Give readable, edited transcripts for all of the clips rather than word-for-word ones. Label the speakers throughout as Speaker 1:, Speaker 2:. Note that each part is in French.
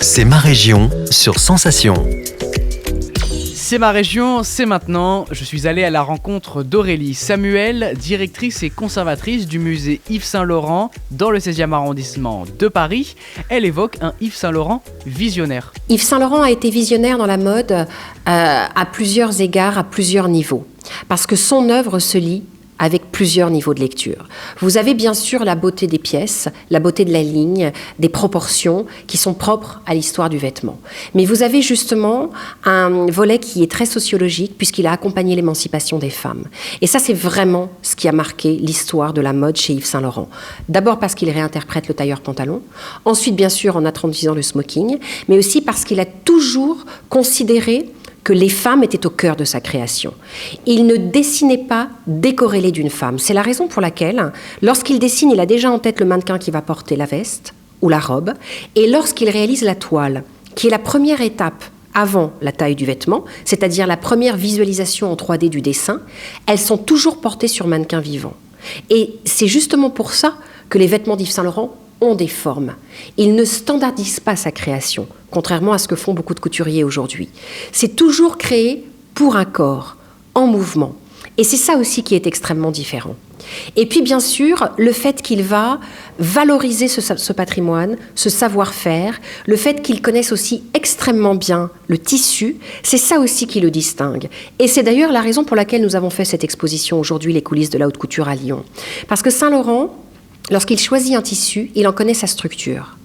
Speaker 1: C'est ma région sur Sensation.
Speaker 2: C'est ma région, c'est maintenant. Je suis allé à la rencontre d'Aurélie Samuel, directrice et conservatrice du musée Yves Saint-Laurent dans le 16e arrondissement de Paris. Elle évoque un Yves Saint-Laurent visionnaire.
Speaker 3: Yves Saint-Laurent a été visionnaire dans la mode à plusieurs égards, à plusieurs niveaux. Parce que son œuvre se lie avec plusieurs niveaux de lecture. Vous avez bien sûr la beauté des pièces, la beauté de la ligne, des proportions qui sont propres à l'histoire du vêtement. Mais vous avez justement un volet qui est très sociologique puisqu'il a accompagné l'émancipation des femmes. Et ça, c'est vraiment ce qui a marqué l'histoire de la mode chez Yves Saint-Laurent. D'abord parce qu'il réinterprète le tailleur-pantalon, ensuite bien sûr en introduisant le smoking, mais aussi parce qu'il a toujours considéré que les femmes étaient au cœur de sa création. Il ne dessinait pas décorrélé d'une femme. C'est la raison pour laquelle, lorsqu'il dessine, il a déjà en tête le mannequin qui va porter la veste ou la robe. Et lorsqu'il réalise la toile, qui est la première étape avant la taille du vêtement, c'est-à-dire la première visualisation en 3D du dessin, elles sont toujours portées sur mannequin vivant. Et c'est justement pour ça que les vêtements d'Yves Saint-Laurent ont des formes. Il ne standardise pas sa création, contrairement à ce que font beaucoup de couturiers aujourd'hui. C'est toujours créé pour un corps, en mouvement. Et c'est ça aussi qui est extrêmement différent. Et puis bien sûr, le fait qu'il va valoriser ce patrimoine, ce savoir-faire, le fait qu'il connaisse aussi extrêmement bien le tissu, c'est ça aussi qui le distingue. Et c'est d'ailleurs la raison pour laquelle nous avons fait cette exposition aujourd'hui, les coulisses de la haute couture à Lyon. Parce que Saint-Laurent, lorsqu'il choisit un tissu, il en connaît sa structure.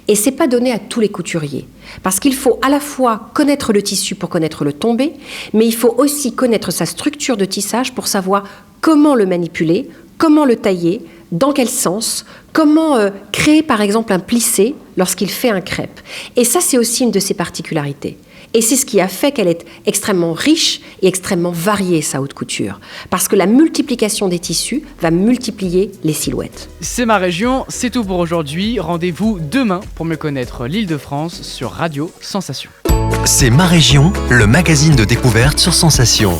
Speaker 3: Et c'est pas donné à tous les couturiers. Parce qu'il faut à la fois connaître le tissu pour connaître le tombé, mais il faut aussi connaître sa structure de tissage pour savoir comment le manipuler, comment le tailler, dans quel sens, comment créer par exemple un plissé lorsqu'il fait un crêpe. Et ça, c'est aussi une de ses particularités. Et c'est ce qui a fait qu'elle est extrêmement riche et extrêmement variée, sa haute couture. Parce que la multiplication des tissus va multiplier les silhouettes.
Speaker 2: C'est ma région, c'est tout pour aujourd'hui. Rendez-vous demain pour mieux connaître l'Île-de-France sur Radio Sensation.
Speaker 1: C'est ma région, le magazine de découverte sur Sensation.